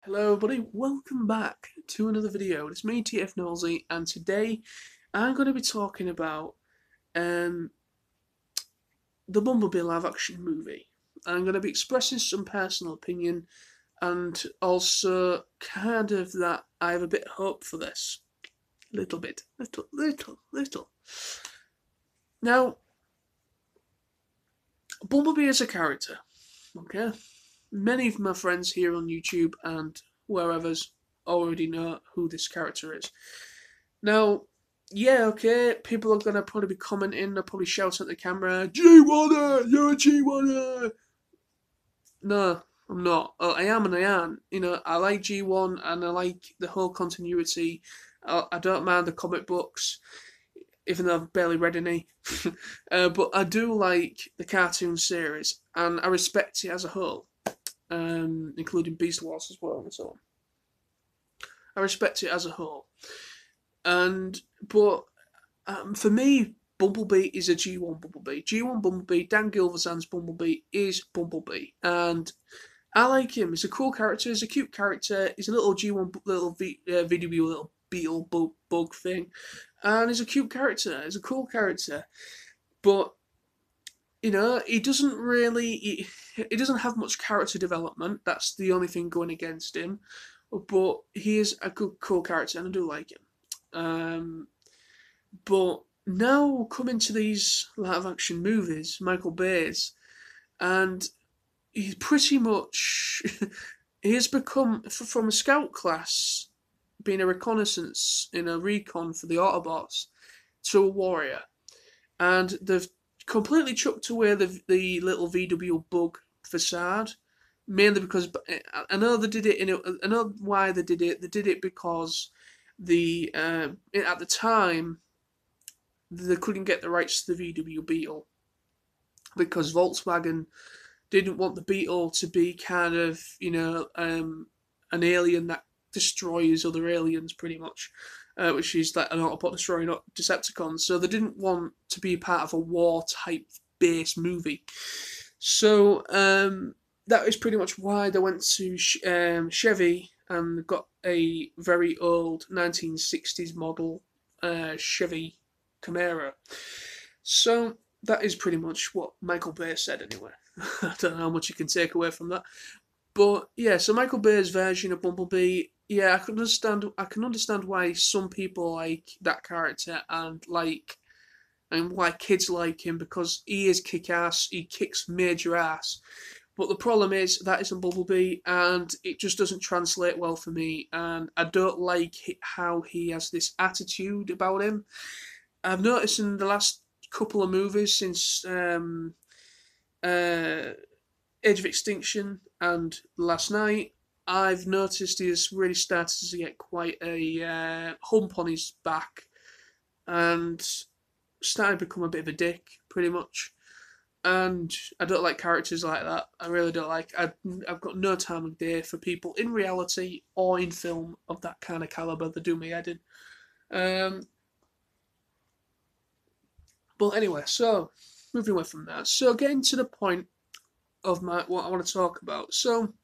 Hello everybody, welcome back to another video. It's me TF Nosey, and today I'm going to be talking about um, the Bumblebee live action movie. I'm going to be expressing some personal opinion and also kind of that I have a bit of hope for this. Little bit. Little. Now, Bumblebee is a character, okay? Many of my friends here on YouTube and wherever's already know who this character is. Now, yeah, okay, people are gonna probably be commenting, they'll probably shout at the camera, G1er, you're a G1er! No, I'm not. I am and I aren't. You know, I like G1 and I like the whole continuity. I don't mind the comic books, even though I've barely read any. But I do like the cartoon series and I respect it as a whole, including Beast Wars as well and so on. I respect it as a whole. But for me, Bumblebee is a G1 Bumblebee. G1 Bumblebee, Dan Gilvezan's Bumblebee is Bumblebee, and I like him. He's a cool character. He's a cute character. He's a little G1 little VW little beetle bug thing, and he's a cute character. He's a cool character, but you know he doesn't really he doesn't have much character development. That's the only thing going against him. But he is a good cool character, and I do like him. But now coming to these live action movies, Michael Bay's, and he's pretty much he has become from a scout class, being a reconnaissance in a recon for the Autobots, to a warrior, and they've completely chucked away the little VW bug facade. Mainly because I know they did it I know why they did it. They did it because at the time they couldn't get the rights to the VW Beetle because Volkswagen didn't want the Beetle to be kind of, an alien that destroys other aliens, pretty much, which is like an Autobot destroying Decepticons. So they didn't want to be part of a war type base movie. So that is pretty much why they went to Chevy and got a very old 1960s model Chevy Camaro. So that is pretty much what Michael Bay said anyway. I don't know how much you can take away from that. But yeah, so Michael Bay's version of Bumblebee, yeah, I can understand why some people like that character and why kids like him, because he is kick ass, he kicks major ass. But the problem is that isn't Bumblebee, and it just doesn't translate well for me. And I don't like how he has this attitude about him. I've noticed in the last couple of movies since Age of Extinction and Last Night, I've noticed he's really started to get quite a hump on his back and started to become a bit of a dick, pretty much. And I don't like characters like that. I really don't like. I've got no time of day for people in reality or in film of that kind of caliber that do me head in. Um, but anyway, so moving away from that. So getting to the point of what I want to talk about. So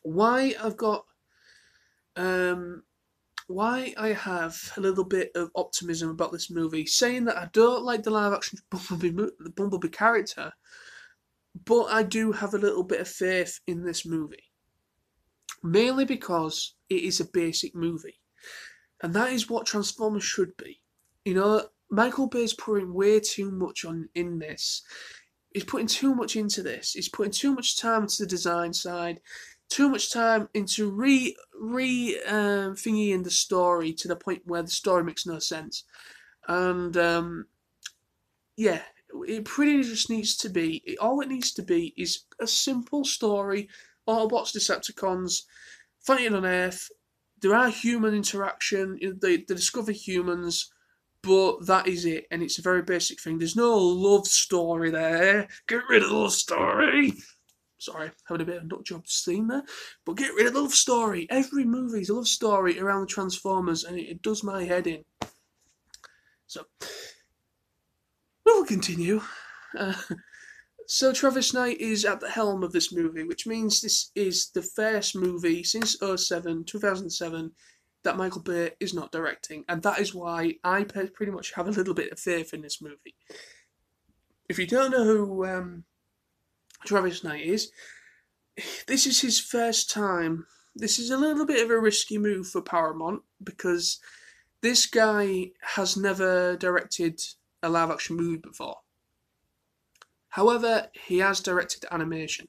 why I've got why I have a little bit of optimism about this movie, saying that I don't like the live action the Bumblebee character, but I do have a little bit of faith in this movie. Mainly because it is a basic movie. And that is what Transformers should be. You know, Michael Bay's putting way too much in this. He's putting too much into this. He's putting too much time into the design side, too much time into thingy in the story to the point where the story makes no sense. And yeah, it pretty just needs to be. All it needs to be is a simple story. Autobots, Decepticons, fighting on Earth. There are human interaction. They discover humans, but that is it. And it's a very basic thing. There's no love story there. Get rid of the love story. Sorry, having a bit of a nut job scene there. But get rid of the love story. Every movie is a love story around the Transformers, and it does my head in. So, we'll continue. Uh, So Travis Knight is at the helm of this movie, which means this is the first movie since 2007, that Michael Bay is not directing, and that is why I pretty much have a little bit of faith in this movie. If you don't know who Travis Knight is, this is his first time. This is a little bit of a risky move for Paramount because this guy has never directed a live action movie before. However, he has directed animation.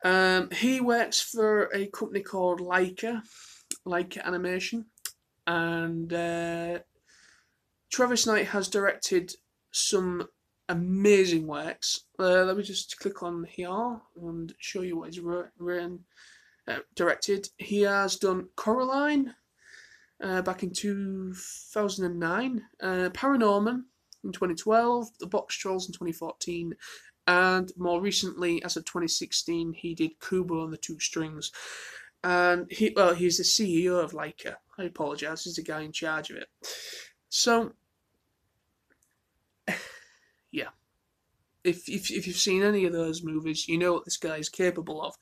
He works for a company called Leica Animation, and Travis Knight has directed some amazing works. Let me just click on here and show you what he's directed. He has done Coraline back in 2009, Paranorman in 2012, The Box Trolls in 2014, and more recently, as of 2016, he did Kubo and the Two Strings. And he's the CEO of Leica. I apologise, he's the guy in charge of it. So, yeah. If you've seen any of those movies, you know what this guy is capable of.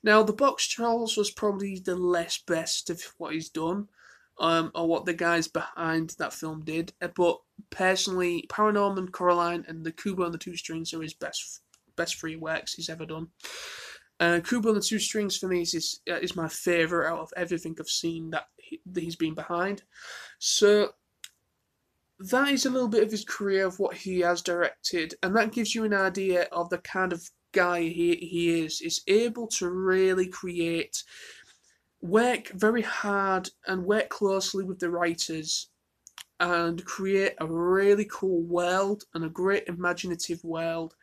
Now, The Box Trolls was probably the less best of what he's done, or what the guys behind that film did. But personally, Paranorman, Coraline, and the Kubo and the Two Strings are his best three works he's ever done. Kubo and the Two Strings for me is my favourite out of everything I've seen that he's been behind. So that is a little bit of his career, of what he has directed, and that gives you an idea of the kind of guy he is. Is able to really create, work very hard and work closely with the writers and create a really cool world and a great imaginative world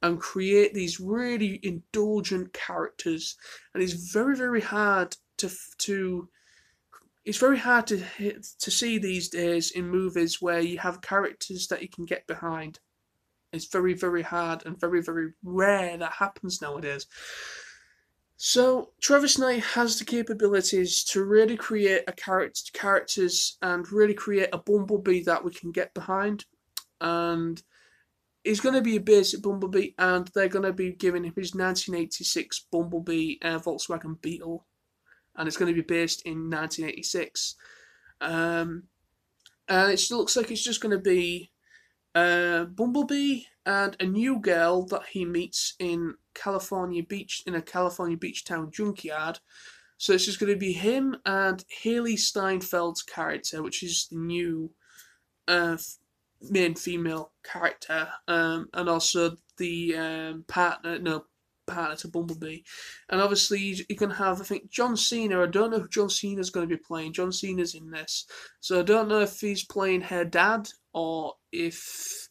and create these really indulgent characters. And it's very, very hard to see these days in movies where you have characters that you can get behind. It's very, very hard and very, very rare that happens nowadays. So Travis Knight has the capabilities to really create characters and really create a Bumblebee that we can get behind. And he's going to be a basic Bumblebee, and they're going to be giving him his 1986 Bumblebee Volkswagen Beetle, and it's going to be based in 1986. And it looks like it's just going to be Bumblebee and a new girl that he meets in a California beach town junkyard. So it's just going to be him and Haley Steinfeld's character, which is the new main female character, and also the partner to Bumblebee. And obviously you can have, I think, John Cena. I don't know who John Cena's going to be playing. John Cena's in this, so I don't know if he's playing her dad or if,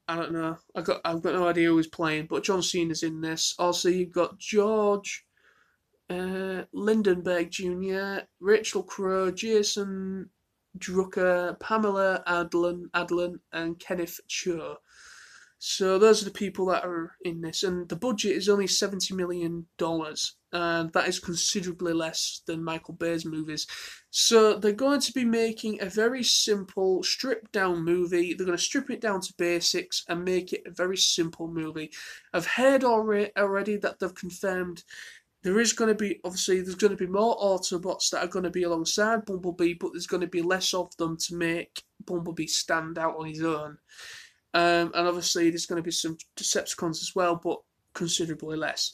I don't know. I've got no idea who he's playing, but John Cena's in this. Also, you've got George Lindenberg Jr., Rachel Crowe, Jason Drucker, Pamela Adlon, and Kenneth Cho. So those are the people that are in this, and the budget is only $70 million, and that is considerably less than Michael Bay's movies. So they're going to be making a very simple, stripped-down movie. They're going to strip it down to basics and make it a very simple movie. I've heard already that they've confirmed there's going to be more Autobots that are going to be alongside Bumblebee, but there's going to be less of them to make Bumblebee stand out on his own. And obviously there's going to be some Decepticons as well, but considerably less.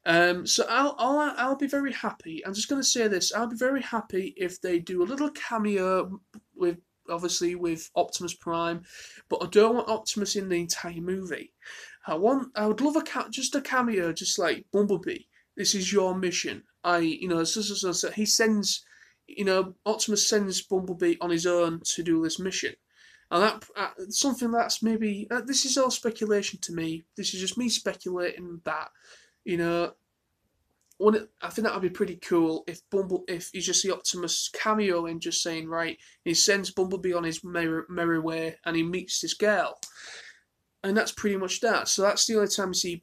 So I'll be very happy. I'm just going to say this: I'll be very happy if they do a little cameo with Optimus Prime, but I don't want Optimus in the entire movie. I would love just a cameo, just like Bumblebee. This is your mission. He sends, Optimus sends Bumblebee on his own to do this mission. And that something that's maybe, this is all speculation to me. This is just me speculating that, I think that would be pretty cool if you just see Optimus cameo in, just saying, right, he sends Bumblebee on his merry way and he meets this girl. And that's pretty much that. So that's the only time we see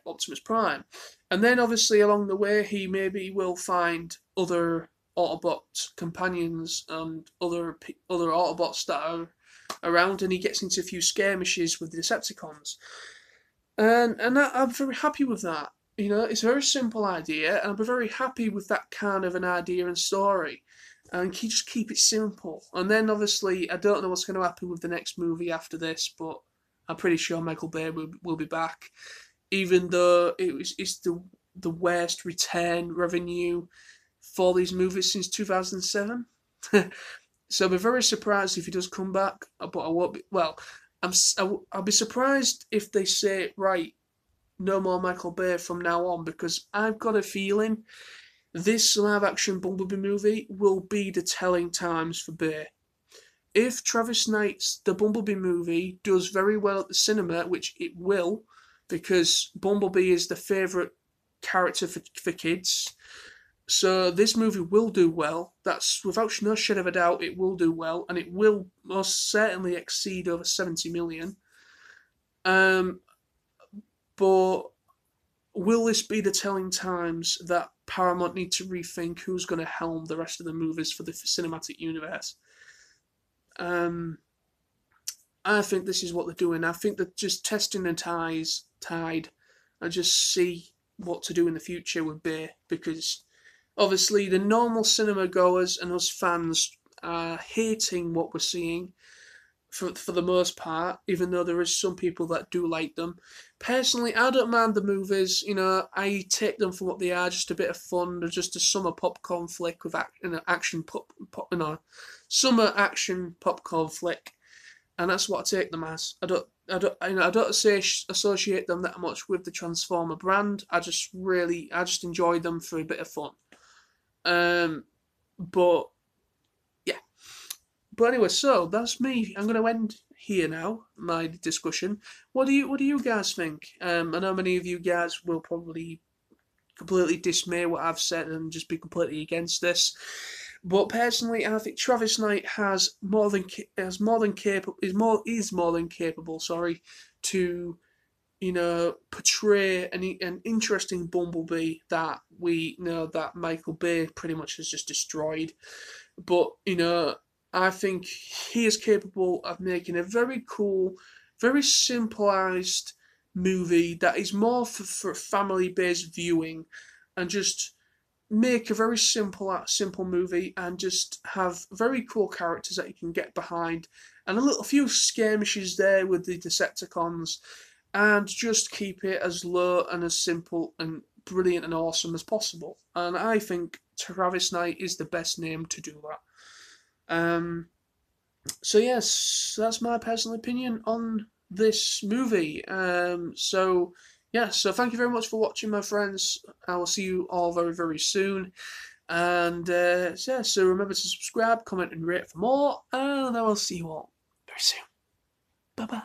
Optimus Prime. And then obviously along the way he maybe will find other Autobot companions and other Autobots that are around, and he gets into a few skirmishes with the Decepticons. I'm very happy with that. You know, it's a very simple idea, and I'll be very happy with that kind of an idea and story. And just keep it simple. And then obviously, I don't know what's going to happen with the next movie after this, but I'm pretty sure Michael Bay will be back, even though it's the worst return revenue for these movies since 2007. So I'll be very surprised if he does come back, but I won't be. Well, I'll be surprised if they say, right, no more Michael Bay from now on, because I've got a feeling this live action Bumblebee movie will be the telling times for Bay. If Travis Knight's The Bumblebee Movie does very well at the cinema, which it will, because Bumblebee is the favourite character for kids, so this movie will do well. That's without no shadow of a doubt. It will do well, and it will most certainly exceed over 70 million. Um, but will this be the telling times that Paramount need to rethink who's going to helm the rest of the movies for the cinematic universe? I think this is what they're doing. I think they're just testing the tide, and just see what to do in the future with Bay, because obviously the normal cinema goers and us fans are hating what we're seeing for the most part, even though there is some people that do like them. Personally, I don't mind the movies. You know, I take them for what they are, just a bit of fun. They're just a summer popcorn flick with action summer action popcorn flick, and that's what I take them as. I don't associate them that much with the Transformer brand. I just enjoy them for a bit of fun. Um, but yeah. But anyway, so that's me. I'm going to end here now my discussion. What do you guys think? I know many of you guys will probably completely dismay what I've said and just be completely against this. But personally, I think Travis Knight is more than capable. Sorry, to portray an interesting Bumblebee that we know that Michael Bay pretty much has just destroyed. But I think he is capable of making a very cool, very simplified movie that is more for family-based viewing, and just make a very simple movie and just have very cool characters that you can get behind, and a few skirmishes there with the Decepticons, and just keep it as low and as simple and brilliant and awesome as possible. And I think Travis Knight is the best name to do that. So yes, that's my personal opinion on this movie. So thank you very much for watching, my friends. I will see you all very, very soon. And so remember to subscribe, comment, and rate for more. And I will see you all very soon. Bye bye.